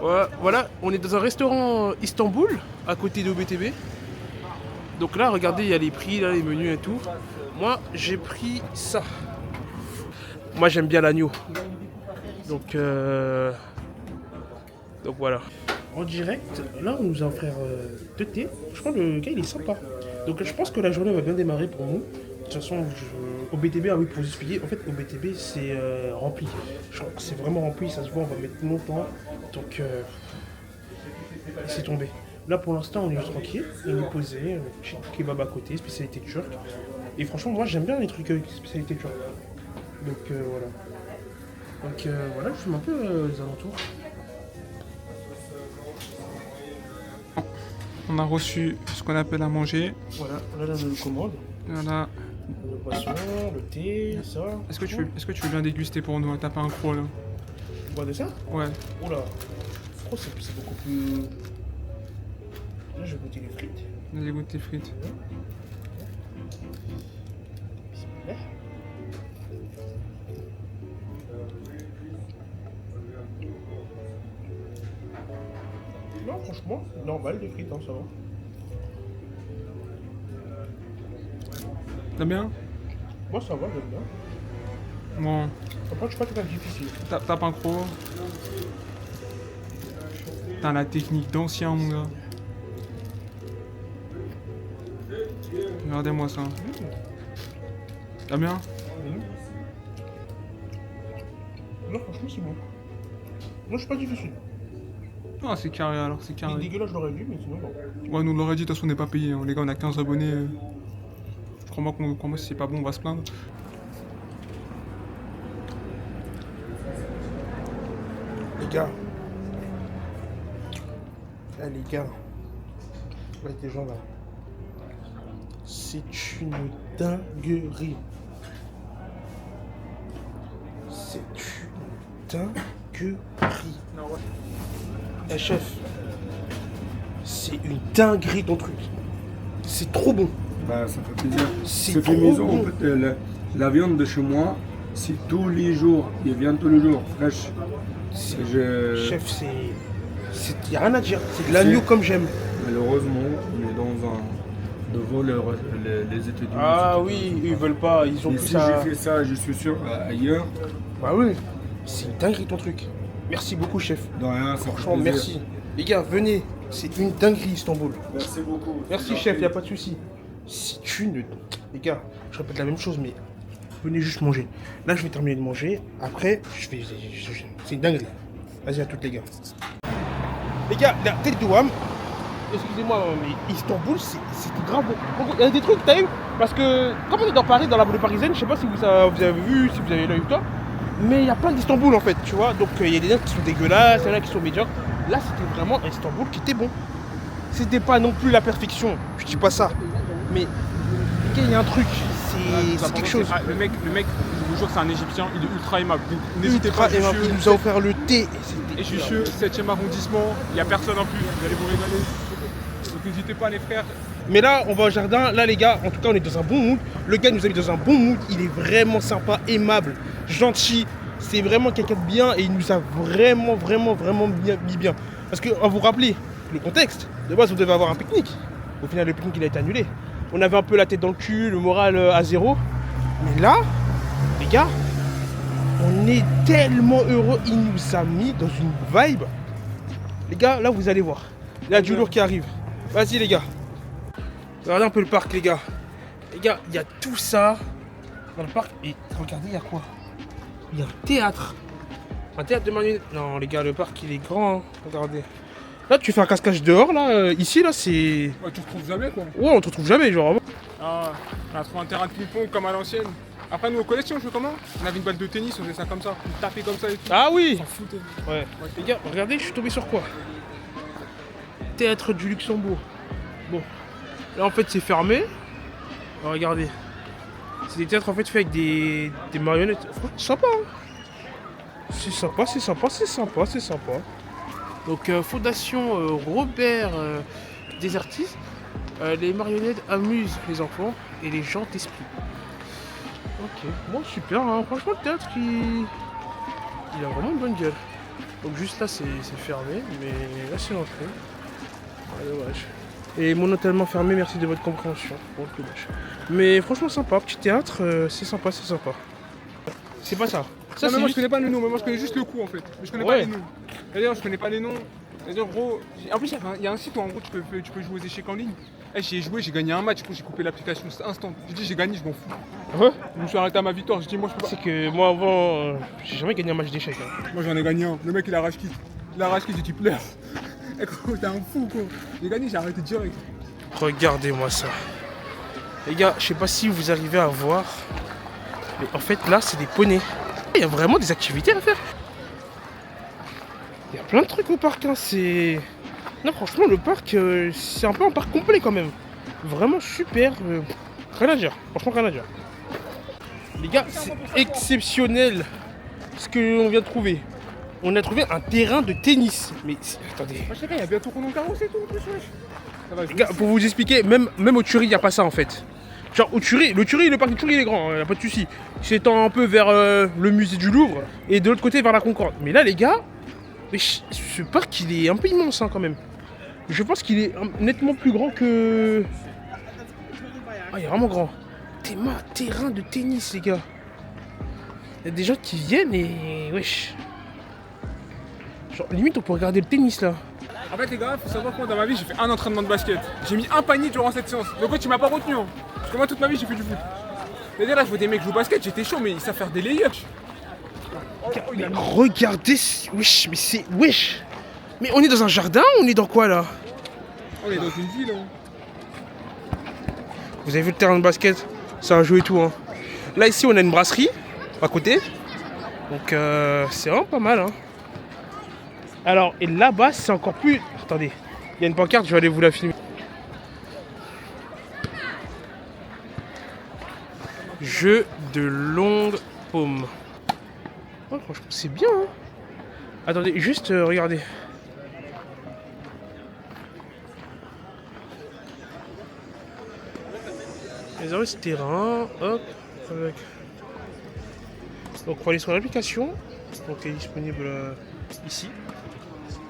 Ouais, voilà, on est dans un restaurant Istanbul, à côté de OBTB. Donc là, regardez, il y a les prix, là, les menus et tout. Moi, j'ai pris ça. Moi, j'aime bien l'agneau. Donc voilà. En direct, là, on nous a offert 2 thés. Je crois que le gars, il est sympa. Donc je pense que la journée va bien démarrer pour nous. De toute façon, au BTB, ah oui, pour vous expliquer, en fait, au BTB, c'est rempli. Je crois que c'est vraiment rempli, ça se voit, on va mettre longtemps. Donc, c'est tombé. Là, pour l'instant, on est juste tranquille, on est posé, petit kebab à côté, spécialité turque. Et franchement, moi, j'aime bien les trucs avec spécialité turque. Donc, voilà. Donc, voilà, je fume un peu les alentours. On a reçu ce qu'on appelle à manger. Voilà, là, on nous commande. Voilà. Le poisson, le thé, ça. Est-ce que tu veux bien déguster pour nous? T'as pas un croc là? Tu bois de ça? Ouais. Oh là, je crois que c'est beaucoup plus... Là, je vais goûter les frites. Vas-y, goûte tes frites. Bismillah. Non, franchement, normal, les frites, hein, ça va. T'aimes bien? Moi, ça va, j'aime bien. Bon. Après, je suis pas quelqu'un de difficile. Tape un croc. T'as la technique d'ancien, mon gars. Regardez-moi ça. T'as bien? Non, franchement, c'est bon. Moi, je suis pas difficile. Ah, c'est carré alors, c'est Il est carré. dégueulasse, je l'aurais dit, mais sinon, non. Ouais, nous on l'aurait dit, de toute façon, on n'est pas payé. Hein. Les gars, on a 15 abonnés. Crois-moi, si c'est pas bon, on va se plaindre. Les gars. Ah, les gars. Là, des gens là. C'est une dinguerie. C'est une dinguerie. Eh, chef. C'est une dinguerie ton truc. C'est trop bon. Bah, ça fait plaisir. C'est fait trop maison, bon. en fait, la viande de chez moi, c'est tous les jours. Il vient tous les jours, fraîche. Chef, c'est y a rien à dire. C'est de l'agneau comme j'aime. Malheureusement, on est dans un devant les États-Unis. Ah oui, ils veulent pas. Ils ont Et plus si ça. j'ai fait ça, je suis sûr, ailleurs, Bah oui. C'est une dinguerie ton truc. Merci beaucoup, chef. de rien, ça fait Franchement, plaisir. merci. Les gars, venez. C'est une dinguerie, Istanbul. Merci beaucoup. Merci, chef, y a pas de souci. C'est une... Les gars, je répète la même chose, mais venez juste manger. Là, je vais terminer de manger. Après, c'est une dinguerie. Vas-y, à toutes, les gars. Les gars, la tête de Wam. Excusez-moi, mais Istanbul, c'est grave bon. Il y a des trucs, t'as eu? Parce que, comme on est dans Paris, dans la banlieue parisienne, je sais pas si vous avez vu, si vous avez l'œil ou toi, mais il y a plein d'Istanbul en fait, tu vois. Donc, il y a des gens qui sont dégueulasses, il y en a qui sont médiocres. Là, c'était vraiment un Istanbul qui était bon. C'était pas non plus la perfection, je dis pas ça. Mais, les gars, il y a un truc, c'est quelque chose. Le mec, je vous jure, c'est un Égyptien, il est ultra aimable. Donc n'hésitez pas, Ultra aimable. Il nous a offert le thé. Et je suis sûr, 7ème arrondissement, il n'y a personne en plus, vous allez vous régaler. Donc n'hésitez pas les frères. Mais là, on va au jardin. Là, les gars, en tout cas, on est dans un bon mood. Le gars nous a mis dans un bon mood. Il est vraiment sympa, aimable, gentil. C'est vraiment quelqu'un de bien et il nous a vraiment bien mis bien. Parce que, on vous rappelez le contexte. De base, on devait avoir un pique-nique. Au final, le pique-nique, il a été annulé. On avait un peu la tête dans le cul, le moral à zéro. Mais là, les gars, on est tellement heureux. Il nous a mis dans une vibe. Les gars, là, vous allez voir. Il y a du lourd qui arrive. Vas-y, les gars. Regardez un peu le parc, les gars. Les gars, il y a tout ça dans le parc. Et regardez, il y a quoi? Il y a un théâtre. Un théâtre de marionnettes. Non, les gars, le parc, il est grand. Hein. Regardez. Là, tu fais un casse-cache dehors, là. Ici, là, c'est... Ouais, tu retrouves jamais quoi. Ouais, on te retrouve jamais, genre. Ah, on a trouvé un terrain de ping-pong comme à l'ancienne. Après, nous au collège, on jouait comment? On avait une balle de tennis, on faisait ça comme ça. On tapait comme ça et tout. Ah oui. On s'en foutait. Ouais. Les gars, regardez, je suis tombé sur quoi? Théâtre du Luxembourg. Bon. Là, en fait, c'est fermé. Alors, regardez. C'est des théâtres, en fait, faits avec des marionnettes. Franchement, c'est sympa, hein. C'est sympa. Donc, Fondation Robert des artistes. Les marionnettes amusent les enfants et les gens d'esprit. Ok, bon, super, hein. Franchement, le théâtre, il a vraiment une bonne gueule. Donc juste là c'est fermé, mais là c'est l'entrée. Ah, dommage. Et mon hôtellement fermé, merci de votre compréhension. Bon, dommage. Mais franchement sympa, petit théâtre, c'est sympa, c'est sympa. C'est pas ça. Ça Non, mais c'est moi je juste... connais pas le nom, mais moi je connais juste le coup en fait. Mais je connais pas les noms. D'ailleurs, je connais pas les noms. C'est-à-dire, gros, en plus, il y a un site où en gros tu peux jouer aux échecs en ligne. Eh, j'y ai joué, j'ai gagné un match, j'ai coupé l'application instant. J'ai dit, j'ai gagné, je m'en fous. Ouais. Je me suis arrêté à ma victoire, j'ai dit, moi je peux pas. C'est que moi avant, j'ai jamais gagné un match d'échecs. Hein. Moi j'en ai gagné un. Le mec il a rage quitte. Il a rage quitte, j'ai dit, pleure. Eh, gros, t'es un fou, quoi. J'ai gagné, j'ai arrêté direct. Regardez-moi ça. Les gars, je sais pas si vous arrivez à voir, mais en fait là, c'est des poneys. Il y a vraiment des activités à faire. Il y a plein de trucs au parc, hein. C'est... Non, franchement, le parc, c'est un peu un parc complet quand même. Vraiment super. Rien à dire. Franchement, rien à dire. Les gars, c'est exceptionnel ce qu'on vient de trouver. On a trouvé un terrain de tennis. Mais attendez. Moi je sais pas, il y a bientôt Roland Garros et tout en plus, wesh. Ça va, Les gars, pour vous expliquer, même au Turie, il n'y a pas ça en fait. Genre au Turie, le parc du Turie il est grand, il n'y a pas de souci. C'est un peu vers le musée du Louvre et de l'autre côté vers la Concorde. Mais là les gars, ce parc il est un peu immense hein, quand même. Je pense qu'il est nettement plus grand que... Ah il est vraiment grand. Terrain de tennis les gars. Il y a des gens qui viennent et... Wesh. Genre limite on peut regarder le tennis là. En fait les gars, faut savoir que moi dans ma vie j'ai fait un entraînement de basket. J'ai mis un panier durant cette séance. Donc ouais, tu m'as pas retenu. Hein. Parce que moi toute ma vie j'ai fait du foot. C'est-à-dire là je vois des mecs jouer au basket, j'étais chaud mais ils savent faire des layups. Mais regardez, wesh, mais c'est... Wesh. Mais on est dans un jardin ou on est dans quoi là? On est dans une ville. Hein. Vous avez vu le terrain de basket? Ça a joué tout hein. Là ici on a une brasserie à côté. Donc c'est vraiment pas mal hein. Alors et là-bas c'est encore plus... Attendez, il y a une pancarte, je vais aller vous la filmer. Jeu de longue paume. Oh, franchement c'est bien hein. Attendez, juste regardez. Vous avez ce terrain, hop, avec... Donc on va aller sur l'application, donc elle est disponible ici.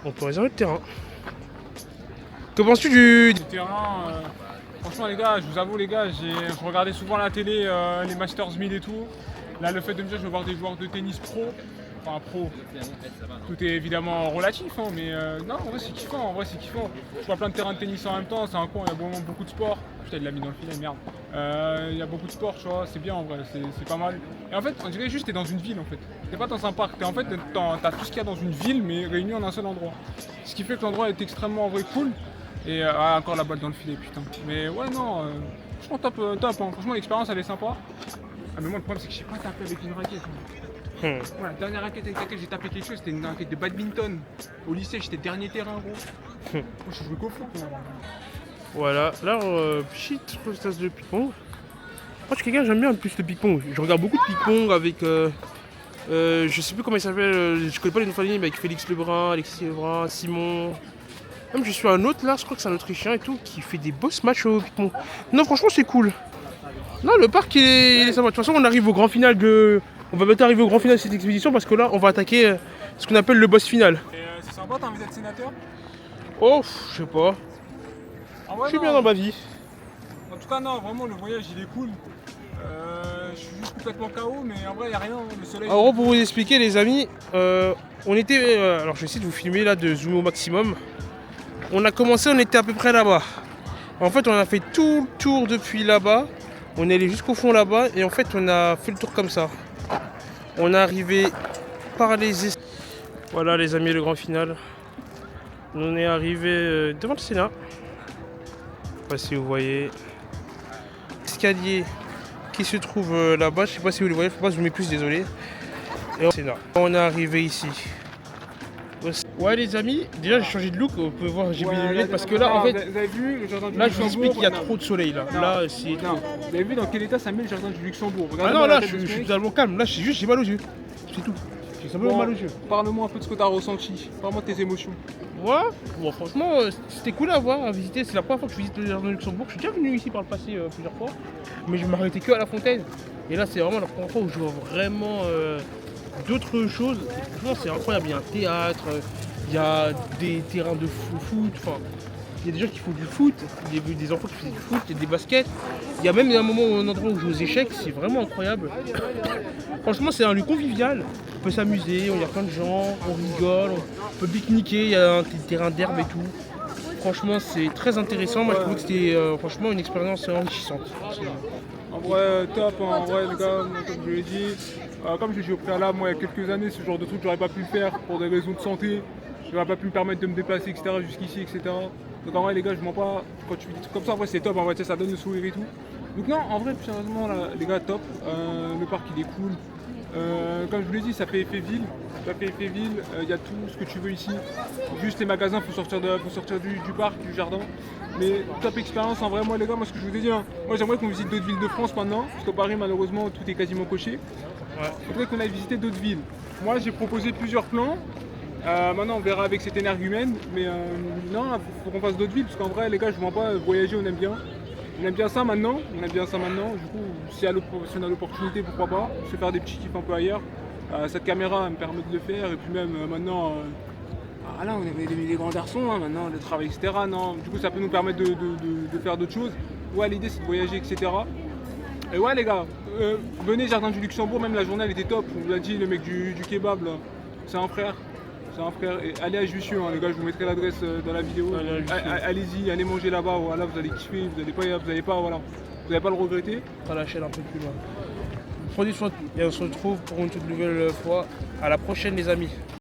On peut réserver le terrain. Que penses-tu du... Le terrain, franchement les gars, je vous avoue les gars, je regardais souvent à la télé les Masters 1000 et tout. Là le fait de me dire je vais voir des joueurs de tennis pro, enfin pro, tout est évidemment relatif hein, mais non en vrai c'est kiffant, Je vois plein de terrains de tennis en même temps, c'est un con, il y a vraiment beaucoup de sport. Putain il l'a mis dans le filet, merde. Il y a beaucoup de sport, tu vois, c'est bien en vrai, c'est pas mal. Et en fait on dirait juste que t'es dans une ville en fait. T'es pas dans un parc, t'as tout ce qu'il y a dans une ville mais réuni en un seul endroit. Ce qui fait que l'endroit est extrêmement en vrai cool. Et encore la balle dans le filet putain. Mais ouais non, franchement top hein. Franchement l'expérience elle est sympa. Ah mais moi le problème c'est que je sais pas taper avec une raquette. Ouais, la dernière raquette avec laquelle j'ai tapé quelque chose c'était une raquette de badminton. Au lycée j'étais dernier terrain gros. Moi je jouais qu'au foot moi. Voilà, là petite stage de ping-pong. Moi je suis quelqu'un j'aime bien en plus le ping-pong. Je regarde beaucoup de ping-pong avec... je sais plus comment il s'appelle, je connais pas les noms de famille mais avec Félix Lebrun, Alexis Lebrun, Simon... Même je suis un autre là, je crois que c'est un Autrichien et tout, qui fait des boss matchs au ping-pong. Non franchement c'est cool. Non le parc il est sympa. De toute façon on arrive au grand final de... On va bientôt arriver au grand final de cette expédition parce que là on va attaquer ce qu'on appelle le boss final. Et c'est sympa, t'as envie d'être sénateur? Oh, je sais pas. Ah ouais, Je suis non. bien dans ma vie. En tout cas non, vraiment le voyage il est cool. Je suis juste complètement KO mais en vrai y a rien, hein. Le soleil... En gros pour vous expliquer les amis, on était... alors je vais essayer de vous filmer là, de zoomer au maximum. On a commencé, on était à peu près là-bas. En fait, on a fait tout le tour depuis là-bas. On est allé jusqu'au fond là-bas et en fait, on a fait le tour comme ça. On est arrivé par les... Voilà les amis, le grand final. On est arrivé devant le Sénat. Je sais pas si vous voyez. Escalier qui se trouve là-bas. Je sais pas si vous le voyez, faut pas zoomer plus, désolé. Et au Sénat. On est arrivé ici. Ouais les amis, déjà j'ai changé de look, on peut voir j'ai mis les lunettes parce que là en fait, vous avez vu le jardin du là je vous Luxembourg? explique qu'il y a trop de soleil là. Non. Là c'est Non. trop. Vous avez vu dans quel état ça met le jardin du Luxembourg? Ah Regardez-moi non la là tête je de ce suis mec. totalement calme, là j'ai mal aux yeux. C'est tout. J'ai simplement mal aux yeux. Parle-moi un peu de ce que t'as ressenti, parle-moi de tes émotions. Ouais, bon franchement c'était cool à voir, à visiter. C'est la première fois que je visite le jardin du Luxembourg. Je suis déjà venu ici par le passé plusieurs fois, mais je m'arrêtais que à la fontaine. Et là c'est vraiment la première fois où je vois vraiment d'autres choses. Franchement, c'est incroyable. Il y a un théâtre, il y a des terrains de foot. Enfin, il y a des gens qui font du foot, des enfants qui font du foot, il y a des baskets. Il y a même un moment, un endroit où on joue aux échecs, c'est vraiment incroyable. Franchement, c'est un lieu convivial. On peut s'amuser, il y a plein de gens, on rigole, on peut pique-niquer, il y a un terrain d'herbe et tout. Franchement, c'est très intéressant. Moi, je trouve que c'était franchement une expérience enrichissante. En vrai, top, hein. En vrai, les gars, moi, comme je l'ai dit, comme je l'ai dit au préalable, moi, il y a quelques années, ce genre de truc, j'aurais pas pu le faire pour des raisons de santé. J'aurais pas pu me permettre de me déplacer, etc., jusqu'ici, etc. Donc en vrai, les gars, je mens pas. Quand tu fais des trucs comme ça, en vrai, c'est top. En vrai, tu sais, ça donne le sourire et tout. Donc non, en vrai, plus sérieusement, là, les gars, top. Le parc, il est cool. Comme je vous l'ai dit, ça fait effet ville. Ça fait effet ville. Il y a tout ce que tu veux ici. Juste les magasins, faut sortir du parc, du jardin. Mais top expérience en vrai. Moi, les gars, moi, ce que je vous ai dit, hein, moi, j'aimerais qu'on visite d'autres villes de France maintenant. Parce qu'au Paris, malheureusement, tout est quasiment coché. Il faudrait qu'on aille visiter d'autres villes. Moi, j'ai proposé plusieurs plans. Maintenant, on verra avec cet énergumène. Mais non, il faut qu'on fasse d'autres villes. Parce qu'en vrai, les gars, je ne mens pas, voyager, on aime bien. On aime bien ça maintenant. Du coup, si on a l'opportunité, pourquoi pas se faire des petits kiffs un peu ailleurs. Cette caméra me permet de le faire. Et puis même maintenant, là, on est des grands garçons. Hein, maintenant, le travail, etc. Non, du coup, ça peut nous permettre de faire d'autres choses. Ouais, l'idée, c'est de voyager, etc. Et ouais, les gars, venez Jardin du Luxembourg. Même la journée, elle était top. On vous l'a dit, le mec du kebab, là, c'est un frère. Et allez à Jussieu, hein, les gars, je vous mettrai l'adresse dans la vidéo. Allez-y, allez manger là-bas, voilà, vous allez kiffer, vous n'allez pas le regretter. On va la chaîne un peu plus loin. Prenez soin de vous et on se retrouve pour une toute nouvelle fois. À la prochaine les amis.